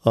आ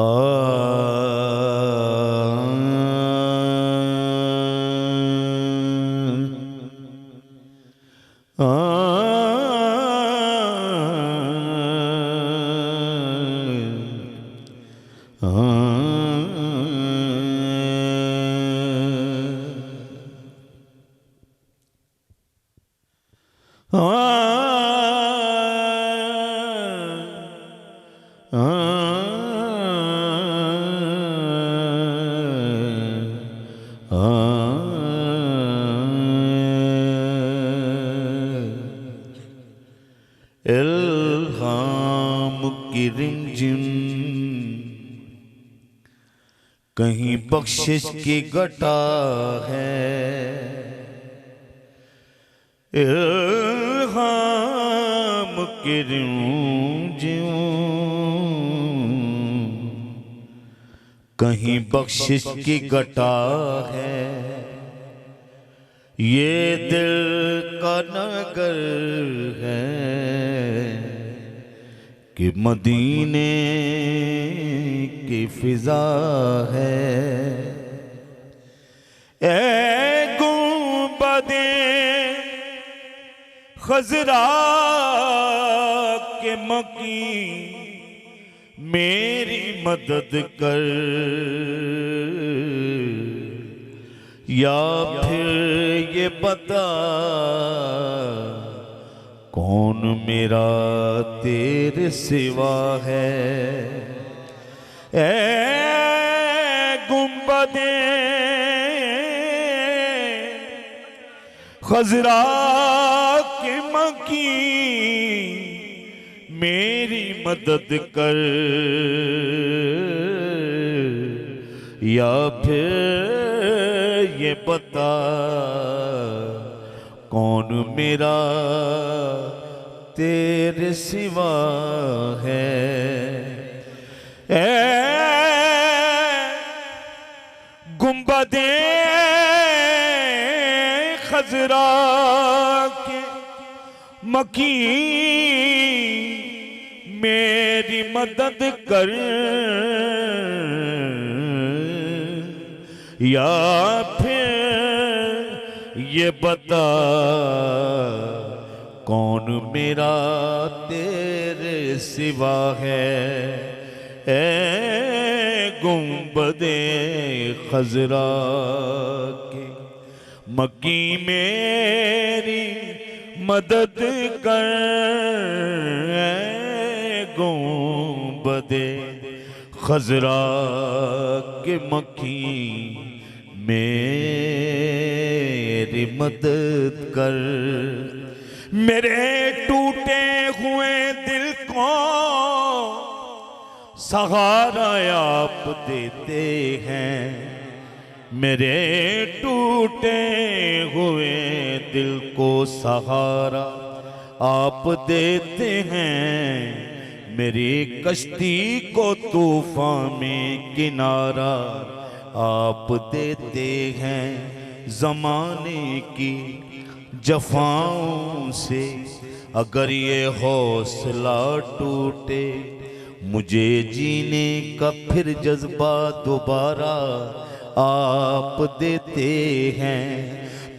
इल्हाम की रिमझिम कहीं बख्शिश की घटा है। इल्हाम की रिमझिम कहीं बख्शिश की घटा है। ये दिल का नगर है कि मदीने की फिजा है। ए गुंबदे खजरा के मकी मेरी मदद कर, या फिर ये बता कौन मेरा तेरे सिवा है। ए गुंबदे खजरा के मकी मेरी मदद कर, या फिर ये बता कौन मेरा तेरे सिवा है। ए गुंबदे खजरा के मकी मेरी मदद कर, या फिर ये बता कौन मेरा तेरे सिवा है। ए गुंबदे खजरा के मक्की मेरी मदद कर, गुंबदे खजरा के मक्की मेरी मदद कर। मेरे टूटे हुए दिल को सहारा आप देते हैं। मेरे टूटे हुए दिल को सहारा आप देते हैं। मेरी कश्ती को तूफान में किनारा आप देते हैं। ज़माने की जफाओं से अगर ये हौसला टूटे, मुझे जीने का फिर जज्बा दोबारा आप देते हैं।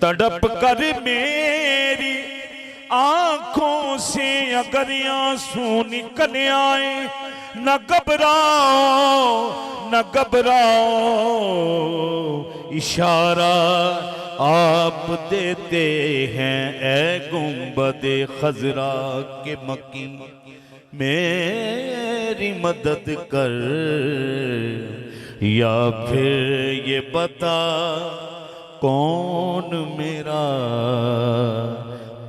तड़प कर मेरी आंखों से अगर आंसू निकल आए, न घबराओ न घबराओ, इशारा आप देते हैं। ए गुंबदे खजरा के मक्की मेरी मदद कर, या फिर ये बता कौन मेरा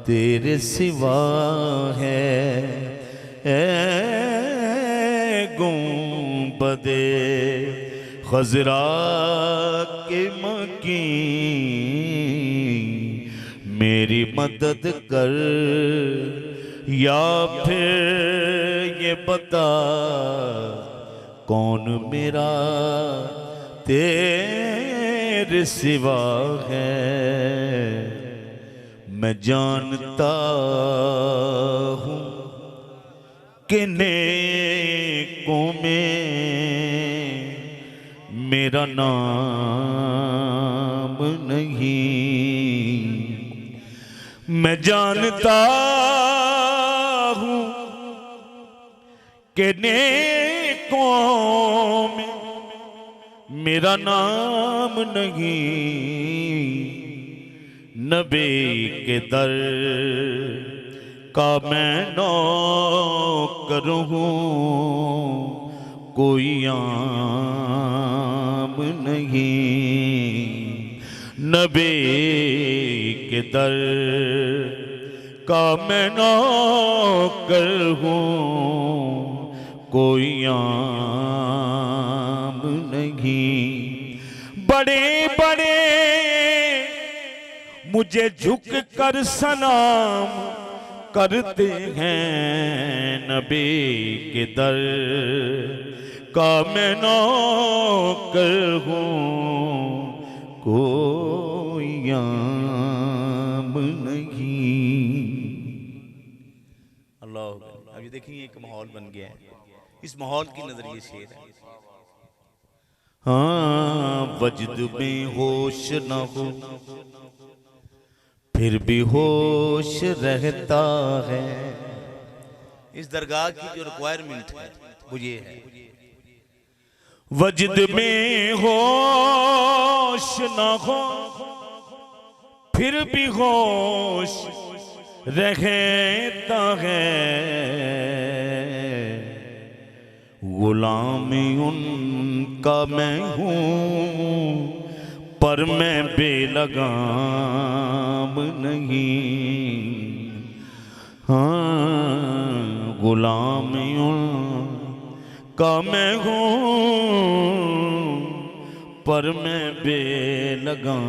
तेरे सिवा है। ए गुंबदे खजरा के मक्की मेरी मदद कर, या फिर ये बता कौन मेरा तेरे सिवा है। मैं जानता हूँ कि नेकों में मेरा नाम नहीं। मैं जानता हूँ कि नेकों में मेरा नाम नहीं। नबी के दर का मैं नौकर हूँ, कोई आम नहीं। नबी के दर का मैं नौकर हूँ, कोई आम नहीं। बड़े बड़े मुझे झुक कर सलाम करते हैं, नबी के दर का मैं नौकर हूँ, कोई आम नहीं। अल्लाह। अभी देखिए एक माहौल बन गया है, इस माहौल की नजरिए शेर है। हाँ, वजद में होश न हो फिर भी होश रहता है। इस दरगाह की जो रिक्वायरमेंट है वो ये है, वजद में होश न हो फिर भी होश रहता है। गुलाम उनका मैं हूँ पर मैं बेलगाम नहीं। हाँ, गुलाम उनका मैं हूँ पर मैं बेलगाम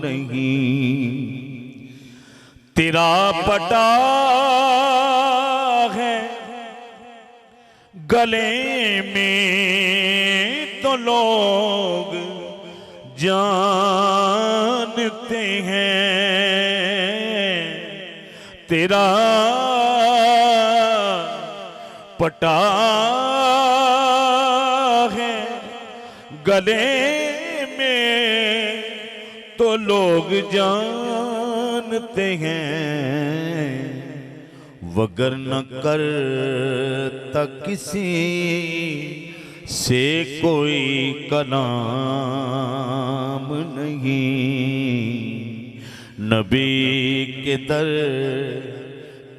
नहीं। तेरा पटा है गले में तो लोग जानते हैं। तेरा पटा है गले में तो लोग जानते हैं। वगर न करता किसी से कोई कलाम नहीं। नबी के दर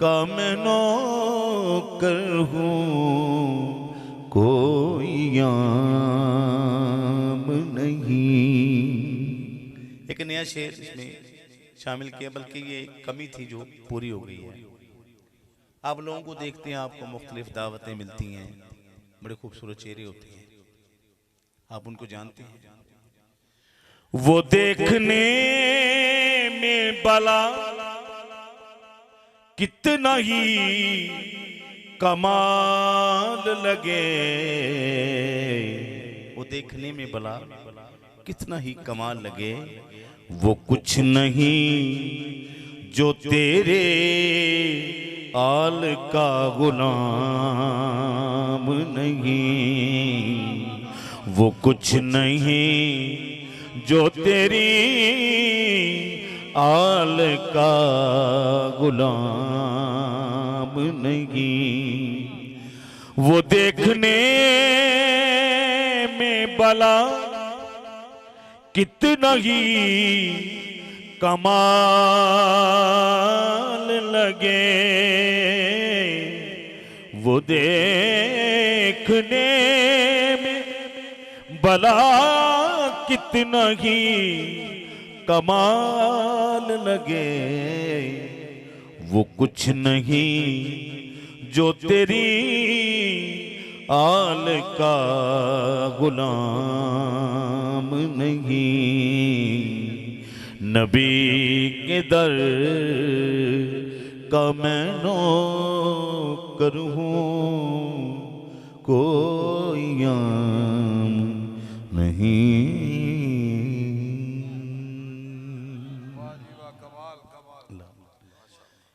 का मैं नौकर हूँ, कोई आम नहीं। एक नया शेर इसमें शामिल किया, बल्कि ये कमी थी जो पूरी हो गई है। आप लोगों को देखते हैं, आपको मुख्तलिफ दावतें मिलती हैं, बड़े खूबसूरत चेहरे होते हैं, आप उनको जानते हैं। वो देखने में भला कितना ही कमाल लगे। वो देखने में भला कितना ही कमाल लगे, वो कुछ नहीं जो तेरे आल का गुलाम नहीं। वो कुछ नहीं जो तेरी आल का गुलाम नहीं। वो देखने में भला कितना ही कमाल लगे। वो देखने में भला कितना ही कमाल लगे। वो कुछ नहीं जो तेरी आल का गुलाम नहीं। नबी के दर का मैं नौकर हूँ, कोई आम नहीं।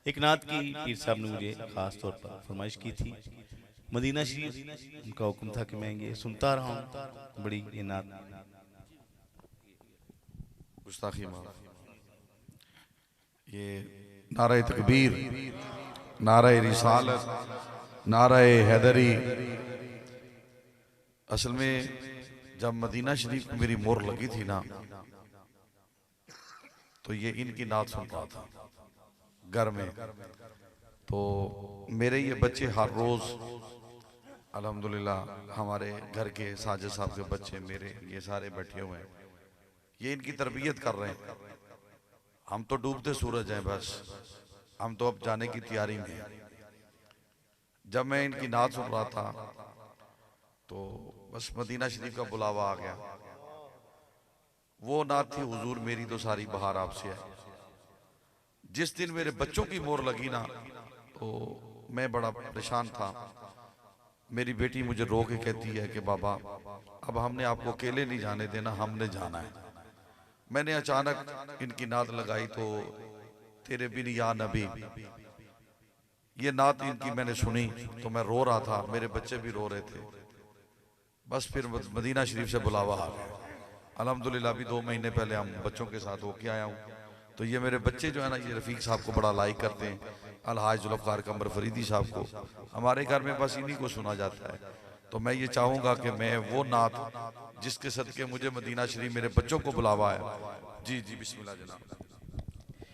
एक नात की पीर साहब ने मुझे खास तौर पर फरमाइश की थी मदीना शरीफ उनका हुक्म था कि मैं ये सुनता रहा हूँ, बड़ी ये नात। गुस्ताखी माफ। ये नारे तकबीर, नारे रिसालत, नारे हैदरी। असल में जब मदीना शरीफ में मेरी मोहर लगी थी ना, तो ये इनकी नात सुन रहा था घर में। तो मेरे ये बच्चे हर रोज अल्हम्दुलिल्लाह, हमारे घर के साजिद साहब के बच्चे मेरे ये सारे बैठे हुए हैं, ये इनकी तरबियत कर रहे हैं। हम तो डूबते सूरज हैं, बस हम तो अब जाने की तैयारी में हैं। जब मैं इनकी नात सुन रहा था तो बस मदीना शरीफ का बुलावा आ गया। वो नात थी, हुजूर मेरी तो सारी बहार आपसे है। जिस दिन मेरे बच्चों की मोहर लगी ना, तो मैं बड़ा परेशान था। मेरी बेटी मुझे रो के कहती है कि बाबा अब हमने आपको अकेले नहीं जाने देना, हमने जाना है। मैंने अचानक इनकी नात लगाई तो तेरे बिन या नबी, ये नात इनकी मैंने सुनी तो मैं रो रहा था, मेरे बच्चे भी रो रहे थे। बस फिर मदीना शरीफ से बुलावा आ गया। अल्हम्दुलिल्लाह अभी 2 महीने पहले हम बच्चों के साथ होके आया हूँ। तो ये मेरे बच्चे जो है ना, ये रफ़ीक साहब को बड़ा लाइक करते हैं, अलहाज जुल्फ़कार कमर फरीदी साहब को। हमारे घर में बस इन्हीं को सुना जाता है। तो मैं ये चाहूँगा कि मैं वो नात जिसके सदके मुझे मदीना शरीफ मेरे बच्चों को बुलावा है। जी जी बिस्मिल्लाह जनाब।